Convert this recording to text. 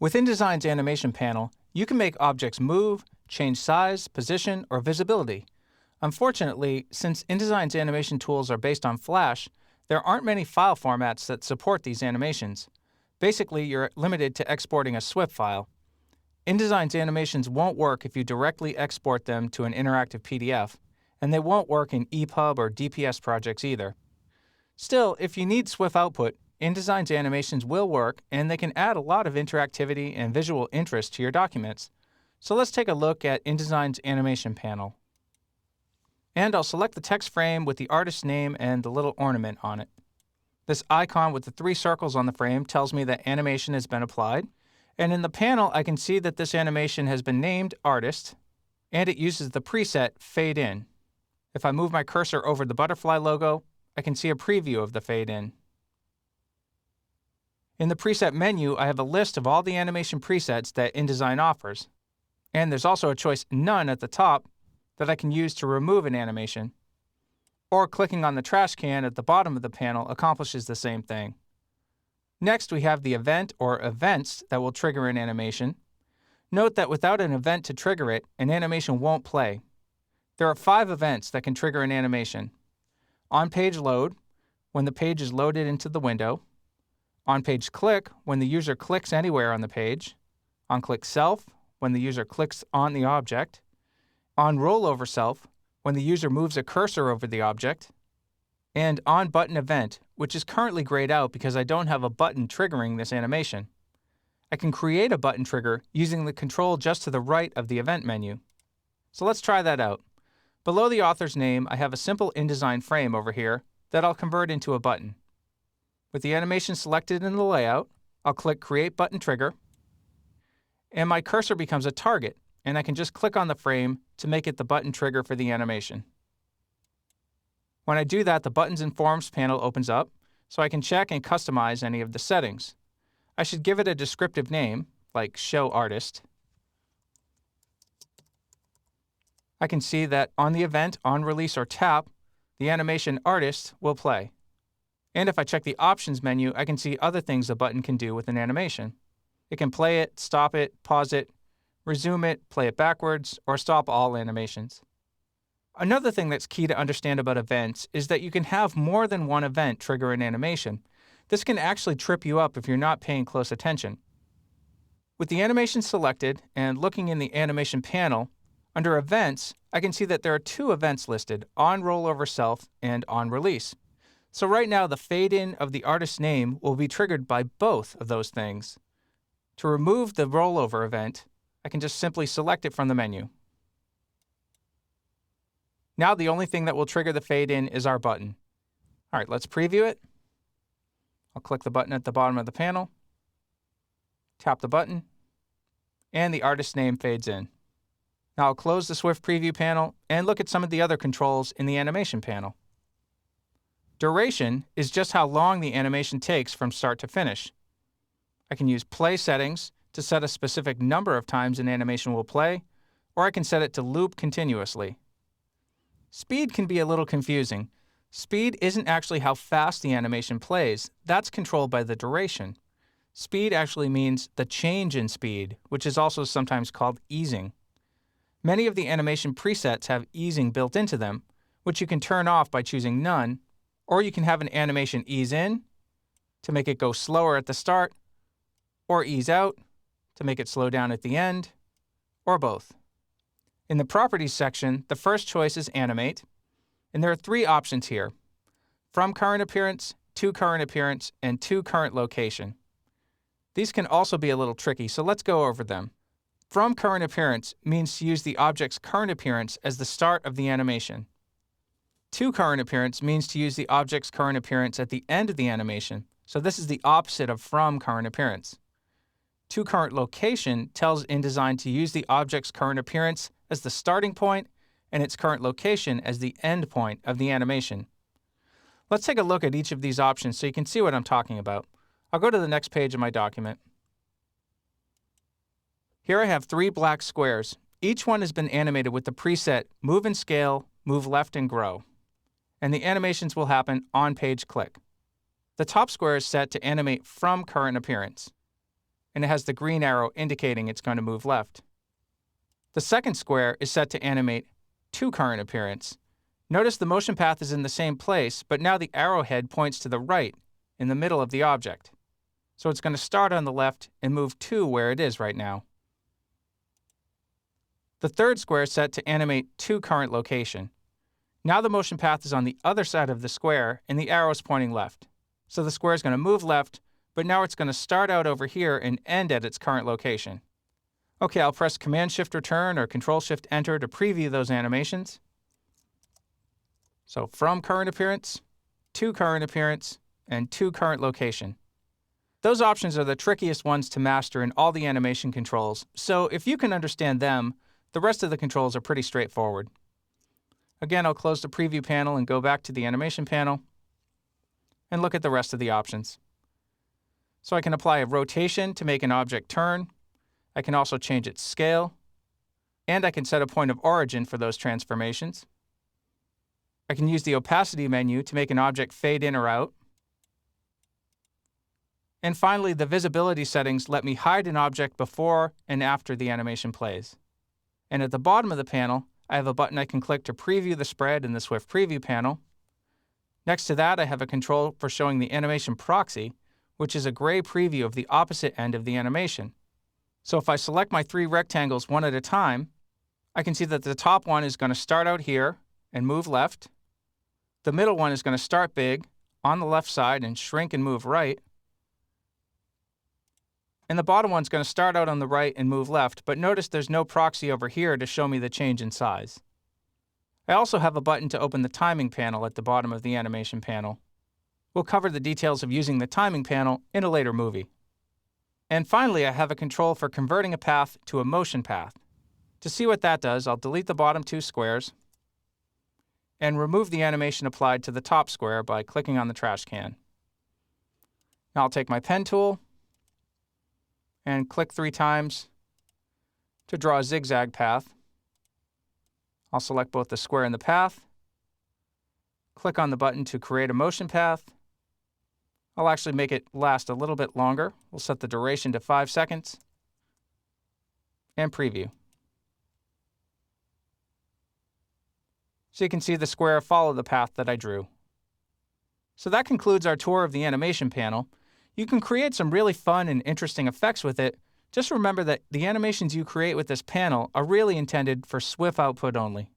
With InDesign's animation panel, you can make objects move, change size, position, or visibility. Unfortunately, since InDesign's animation tools are based on Flash, there aren't many file formats that support these animations. Basically, you're limited to exporting a SWIP file. InDesign's animations won't work if you directly export them to an interactive PDF, and they won't work in EPUB or DPS projects either. Still, if you need SWIFT output, InDesign's animations will work, and they can add a lot of interactivity and visual interest to your documents. So let's take a look at InDesign's animation panel. And I'll select the text frame with the artist's name and the little ornament on it. This icon with the 3 circles on the frame tells me that animation has been applied, and in the panel I can see that this animation has been named Artist, and it uses the preset Fade In. If I move my cursor over the butterfly logo, I can see a preview of the fade in. In the preset menu, I have a list of all the animation presets that InDesign offers. And there's also a choice None at the top that I can use to remove an animation. Or clicking on the trash can at the bottom of the panel accomplishes the same thing. Next, we have the event or events that will trigger an animation. Note that without an event to trigger it, an animation won't play. There are 5 events that can trigger an animation. On-page load, when the page is loaded into the window. On-page click, when the user clicks anywhere on the page. On-click self, when the user clicks on the object. On-rollover self, when the user moves a cursor over the object. And on-button event, which is currently grayed out because I don't have a button triggering this animation. I can create a button trigger using the control just to the right of the event menu. So let's try that out. Below the author's name, I have a simple InDesign frame over here that I'll convert into a button. With the animation selected in the layout, I'll click Create Button Trigger, and my cursor becomes a target, and I can just click on the frame to make it the button trigger for the animation. When I do that, the Buttons and Forms panel opens up, so I can check and customize any of the settings. I should give it a descriptive name, like Show Artist. I can see that on the event, on release, or tap, the animation Artist will play. And if I check the Options menu, I can see other things the button can do with an animation. It can play it, stop it, pause it, resume it, play it backwards, or stop all animations. Another thing that's key to understand about events is that you can have more than one event trigger an animation. This can actually trip you up if you're not paying close attention. With the animation selected and looking in the animation panel, under Events, I can see that there are 2 events listed, On Rollover Self and On Release. So right now, the fade-in of the artist's name will be triggered by both of those things. To remove the rollover event, I can just simply select it from the menu. Now the only thing that will trigger the fade-in is our button. All right, let's preview it. I'll click the button at the bottom of the panel, tap the button, and the artist's name fades in. Now I'll close the Swift Preview panel and look at some of the other controls in the animation panel. Duration is just how long the animation takes from start to finish. I can use play settings to set a specific number of times an animation will play, or I can set it to loop continuously. Speed can be a little confusing. Speed isn't actually how fast the animation plays. That's controlled by the duration. Speed actually means the change in speed, which is also sometimes called easing. Many of the animation presets have easing built into them, which you can turn off by choosing None, or you can have an animation ease in to make it go slower at the start, or ease out to make it slow down at the end, or both. In the Properties section, the first choice is Animate, and there are 3 options here: From Current Appearance, To Current Appearance, and To Current Location. These can also be a little tricky, so let's go over them. From Current Appearance means to use the object's current appearance as the start of the animation. To Current Appearance means to use the object's current appearance at the end of the animation, so this is the opposite of From Current Appearance. To Current Location tells InDesign to use the object's current appearance as the starting point and its current location as the end point of the animation. Let's take a look at each of these options so you can see what I'm talking about. I'll go to the next page of my document. Here I have 3 black squares. Each one has been animated with the preset Move and Scale, Move Left and Grow. And the animations will happen on page click. The top square is set to animate from current appearance. and it has the green arrow indicating it's going to move left. The second square is set to animate to current appearance. Notice the motion path is in the same place, but now the arrowhead points to the right, in the middle of the object. So it's going to start on the left and move to where it is right now. The third square is set to animate to current location. Now the motion path is on the other side of the square and the arrow is pointing left. So the square is going to move left, but now it's going to start out over here and end at its current location. Okay, I'll press Command-Shift-Return or Control-Shift-Enter to preview those animations. So from current appearance, and to current location. Those options are the trickiest ones to master in all the animation controls, so if you can understand them, the rest of the controls are pretty straightforward. Again, I'll close the preview panel and go back to the animation panel and look at the rest of the options. So I can apply a rotation to make an object turn. I can also change its scale, and I can set a point of origin for those transformations. I can use the opacity menu to make an object fade in or out. And finally, the visibility settings let me hide an object before and after the animation plays. And at the bottom of the panel, I have a button I can click to preview the spread in the Swift Preview panel. Next to that, I have a control for showing the animation proxy, which is a gray preview of the opposite end of the animation. So if I select my three rectangles one at a time, I can see that the top one is going to start out here and move left. The middle one is going to start big on the left side and shrink and move right. And the bottom one's going to start out on the right and move left, but notice there's no proxy over here to show me the change in size. I also have a button to open the timing panel at the bottom of the animation panel. We'll cover the details of using the timing panel in a later movie. And finally, I have a control for converting a path to a motion path. To see what that does, I'll delete the bottom two squares and remove the animation applied to the top square by clicking on the trash can. Now I'll take my pen tool and click 3 times to draw a zigzag path. I'll select both the square and the path, click on the button to create a motion path. I'll actually make it last a little bit longer. We'll set the duration to 5 seconds and preview. So you can see the square follow the path that I drew. So that concludes our tour of the animation panel. You can create some really fun and interesting effects with it. Just remember that the animations you create with this panel are really intended for Swift output only.